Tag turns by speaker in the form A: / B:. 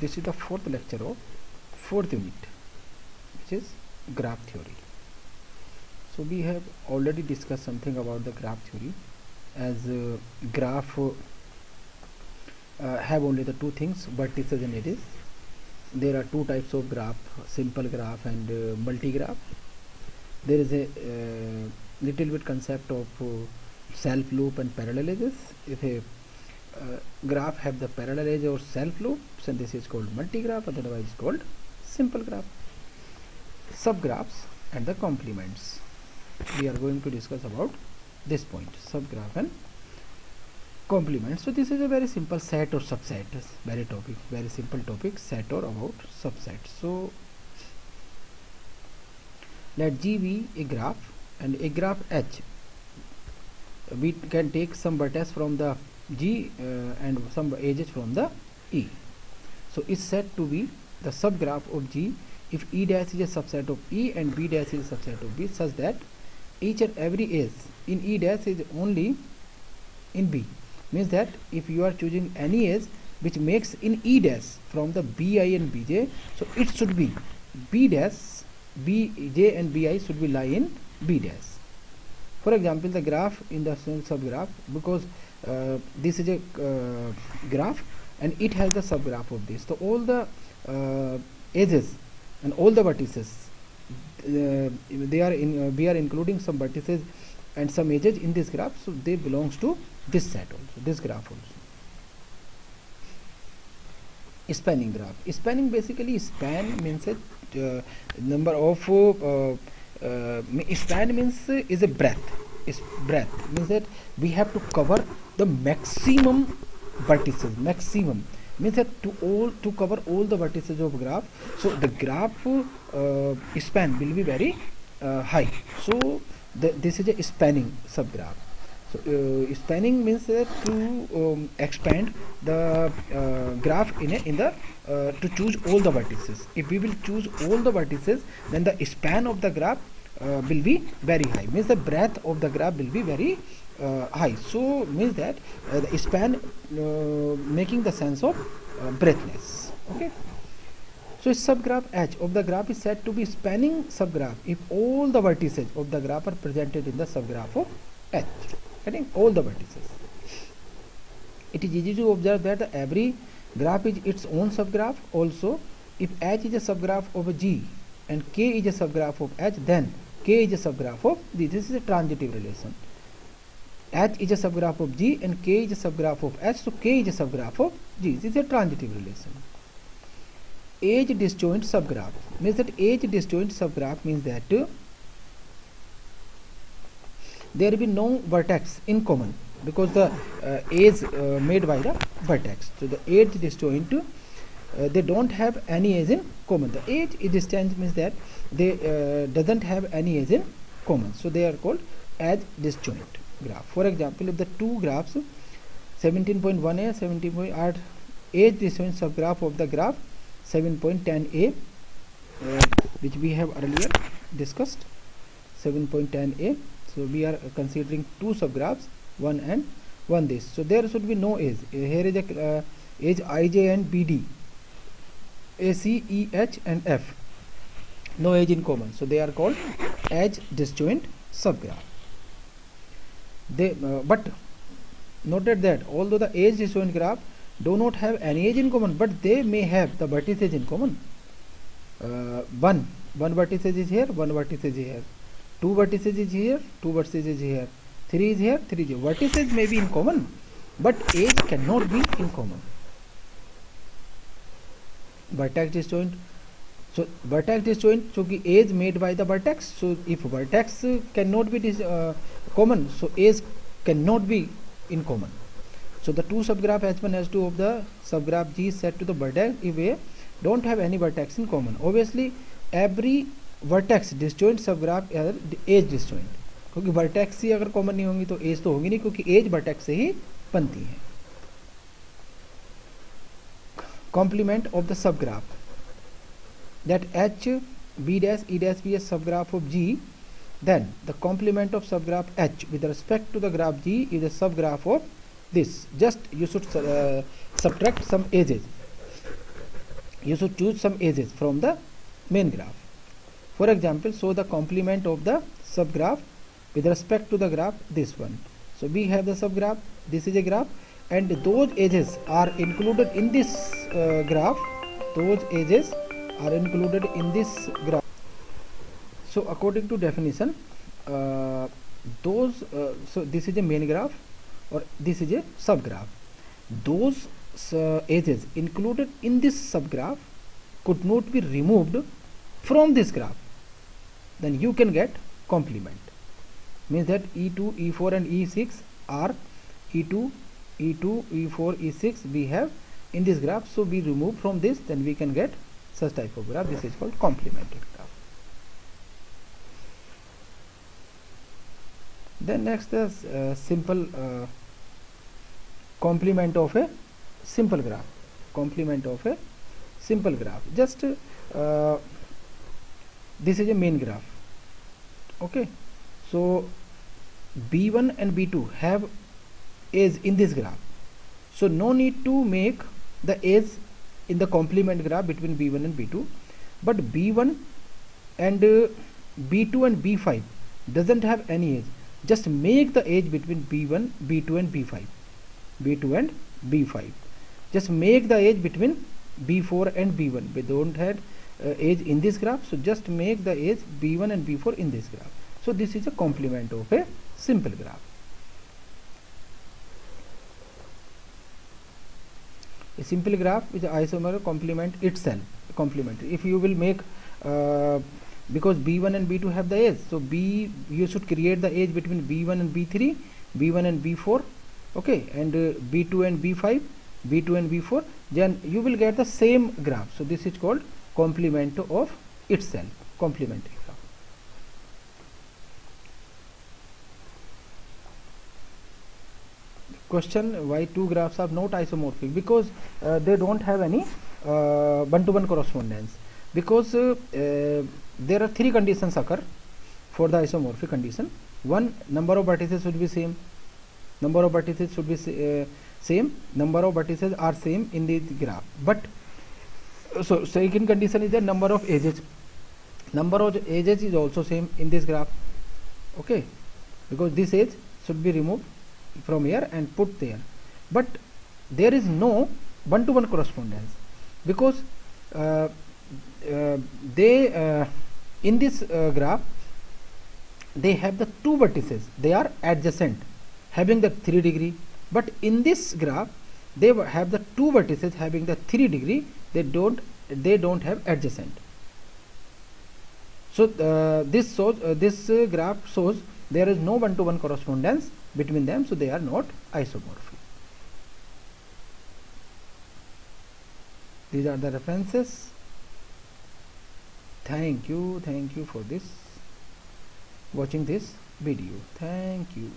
A: this is the fourth lecture of fourth unit, which is graph theory. So we have already discussed something about the graph theory, as graph have only the two things, vertices and edges. There are two types of graph, simple graph and multi-graph. There is a little bit concept of self loop and parallel edges. If a graph have the parallel edge or self loops, and this is called multi-graph, otherwise called simple graph. Subgraphs and the complements. We are going to discuss about this point, subgraph and complement. So this is a very simple set or subset, very simple topic, set or about subset. So let G be a graph, and a graph H, we can take some vertex from the G and some edges from the E. So it's said to be the subgraph of G if E dash is a subset of E and B dash is a subset of B, such that each and every edge in E dash is only in B. Means that if you are choosing any edge which makes in E dash from the Bi and Bj, so it should be B dash, Bj and Bi should be lie in B dash. For example, the graph in the subgraph, because this is a graph and it has the subgraph of this, so all the edges and all the vertices, we are including some vertices and some edges in this graph, so they belongs to this set also, this graph also. Spanning graph. Spanning, basically span means a number of span means is a breadth. Breadth means that we have to cover the maximum vertices. Maximum means that to cover all the vertices of graph. So the graph span will be very high. So this is a spanning subgraph. So spanning means that to expand the graph to choose all the vertices. If we will choose all the vertices, then the span of the graph will be very high. Means the breadth of the graph will be very high. So means that the span making the sense of breadthness. Okay. So subgraph H of the graph is said to be spanning subgraph if all the vertices of the graph are presented in the subgraph of H. I think all the vertices. It is easy to observe that every graph is its own subgraph. Also, if H is a subgraph of a G and K is a subgraph of H, then K is a subgraph of G. This is a transitive relation. H is a subgraph of G and K is a subgraph of H, so K is a subgraph of G. This is a transitive relation. Edge disjoint subgraph means that edge disjoint subgraph means that there will be no vertex in common, because the edge made by the vertex. So the edge disjoint, they don't have any edge in common. The edge disjoint means that they doesn't have any edge in common. So they are called edge disjoint graph. For example, if the two graphs 17.1a, 17. are edge disjoint subgraph of the graph 7.10a, which we have earlier discussed, 7.10a. So we are considering two subgraphs, one and one this. So there should be no edge. Here is a edge ij and bd, ac, e, h and f. No edge in common. So they are called edge disjoint subgraph. But noted that although the edge disjoint graph do not have any edge in common, but they may have the vertices in common. One vertices is here, one vertices is here. Two vertices is here, two vertices is here. Three is here, three is here. Vertices may be in common, but edge cannot be in common. Vertex disjoint. So vertex disjoint, so edge made by the vertex. So if vertex cannot be common, so edge cannot be in common. So the two subgraph H1 H2 of the subgraph G is set to the vertex if they don't have any vertex in common. Obviously every vertex disjoint subgraph is edge disjoint, क्योंकि vertex ही अगर common नहीं होंगी तो edge तो होगी नहीं, क्योंकि edge vertex से ही बनती है. Complement of the subgraph, that H, B dash, E dash be a subgraph of G, then the complement of subgraph H with respect to the graph G is a subgraph of this. Just you should subtract some edges. you should choose some edges from the main graph. For example, show the complement of the subgraph with respect to the graph, this one. So we have the subgraph, this is a graph, and those edges are included in this graph. Those edges are included in this graph. So according to definition, so this is a main graph or this is a subgraph. Those edges included in this subgraph could not be removed from this graph. Then you can get complement. Means that E2, E4 and E6 are E2, E2, E4, E6 we have in this graph. So we remove from this, then we can get such type of graph. This is called complementary graph. Then next is simple complement of a simple graph. Complement of a simple graph. Just this is a main graph. Okay, so B1 and B2 have edge in this graph, so no need to make the edge in the complement graph between B1 and B2. But B1 and B2 and B5 doesn't have any edge. Just make the edge between B1, B2 and B5. B2 and B5. Just make the edge between B4 and B1. We don't have edge in this graph, so just make the edge B1 and B4 in this graph. So this is a complement of a simple graph. A simple graph is isomer complement itself. Complementary. If you will make because B1 and B2 have the edge, so you should create the edge between B1 and B3, B1 and B4, okay, and B2 and B5, B2 and B4. Then you will get the same graph. So this is called complement of itself. Complementary graph. Question: why two graphs are not isomorphic? Because they don't have any one-to-one correspondence. Because there are three conditions occur for the isomorphic condition. One, number of vertices should be same. Number of vertices should be same. Number of vertices are same in the graph. But so second condition is the number of edges. Number of edges is also same in this graph. Okay, because this edge should be removed from here and put there. But there is no one-to-one correspondence, because in this graph they have the two vertices, they are adjacent, having the 3 degree. But in this graph they have the two vertices having the 3 degree, they don't have adjacent. So this graph shows there is no one-to-one correspondence between them, so they are not isomorphic. These are the references. Thank you for this watching this video. Thank you.